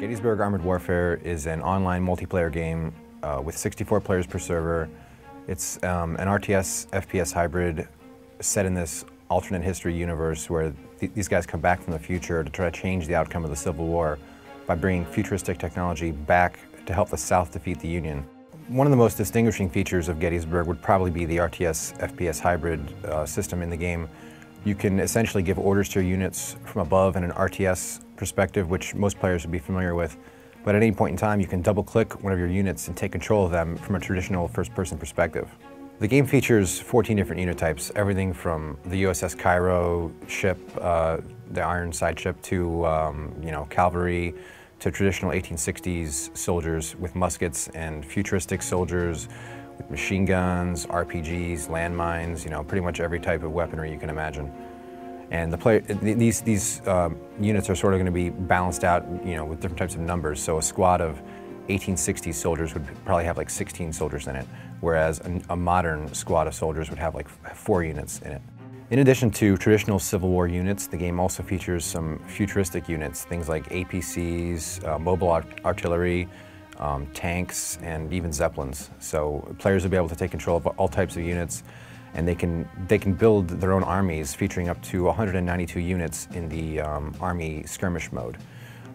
GETTYSBURG Armored Warfare is an online multiplayer game with 64 players per server. It's an RTS FPS hybrid set in this alternate history universe where these guys come back from the future to try to change the outcome of the Civil War by bringing futuristic technology back to help the South defeat the Union. One of the most distinguishing features of GETTYSBURG would probably be the RTS FPS hybrid system in the game. You can essentially give orders to your units from above in an RTS perspective, which most players would be familiar with. But at any point in time, you can double-click one of your units and take control of them from a traditional first-person perspective. The game features 14 different unit types, everything from the USS Cairo ship, the Ironside ship, to cavalry, to traditional 1860s soldiers with muskets, and futuristic soldiers with machine guns, RPGs, landmines, pretty much every type of weaponry you can imagine. And these units are sort of going to be balanced out, with different types of numbers. So a squad of 1860s soldiers would probably have like 16 soldiers in it, whereas a modern squad of soldiers would have like 4 units in it. In addition to traditional Civil War units, the game also features some futuristic units, things like APCs, mobile artillery, tanks, and even Zeppelins. So players will be able to take control of all types of units, and they can build their own armies featuring up to 192 units in the Army skirmish mode.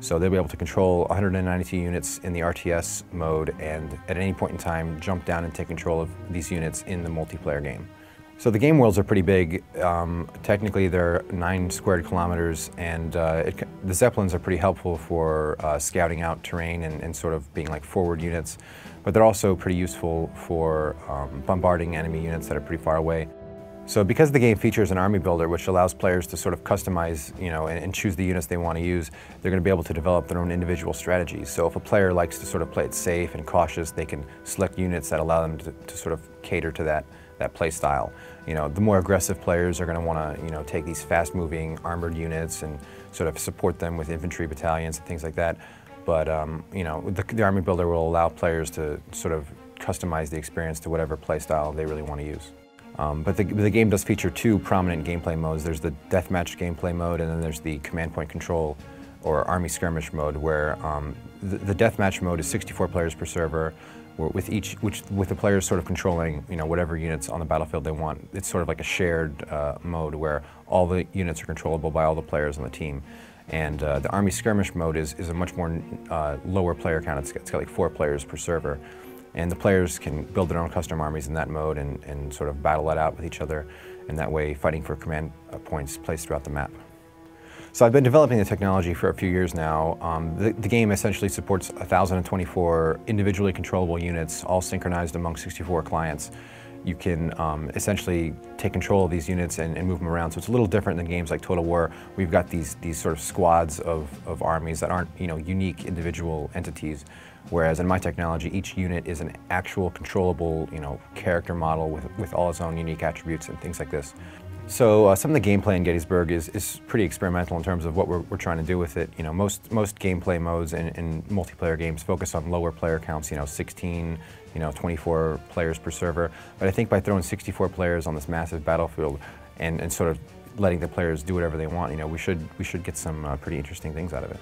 So they'll be able to control 192 units in the RTS mode, and at any point in time jump down and take control of these units in the multiplayer game. So the game worlds are pretty big. Technically they're 9 squared kilometers, and the Zeppelins are pretty helpful for scouting out terrain and sort of being like forward units, but they're also pretty useful for bombarding enemy units that are pretty far away. So because the game features an army builder, which allows players to sort of customize, and choose the units they want to use, they're going to be able to develop their own individual strategies. So if a player likes to sort of play it safe and cautious, they can select units that allow them to sort of cater to that play style. The more aggressive players are going to want to, take these fast-moving armored units and sort of support them with infantry battalions and things like that. But the army builder will allow players to sort of customize the experience to whatever play style they really want to use. But the game does feature 2 prominent gameplay modes. There's the deathmatch gameplay mode, and then there's the command point control or army skirmish mode, where the deathmatch mode is 64 players per server, with the players sort of controlling whatever units on the battlefield they want. It's sort of like a shared mode where all the units are controllable by all the players on the team. And the army skirmish mode is a much more lower player count. It's got like 4 players per server. And the players can build their own custom armies in that mode and sort of battle it out with each other, and that way fighting for command points placed throughout the map. So I've been developing the technology for a few years now. The game essentially supports 1,024 individually controllable units, all synchronized among 64 clients. You can essentially take control of these units and move them around. So it's a little different than games like Total War. We've got these sort of squads of armies that aren't unique individual entities. Whereas in my technology, each unit is an actual controllable character model with all its own unique attributes and things like this. So some of the gameplay in GETTYSBURG is pretty experimental in terms of what we're trying to do with it. Most gameplay modes in multiplayer games focus on lower player counts, 16, 24 players per server. But I think by throwing 64 players on this massive battlefield and sort of letting the players do whatever they want, we should get some pretty interesting things out of it.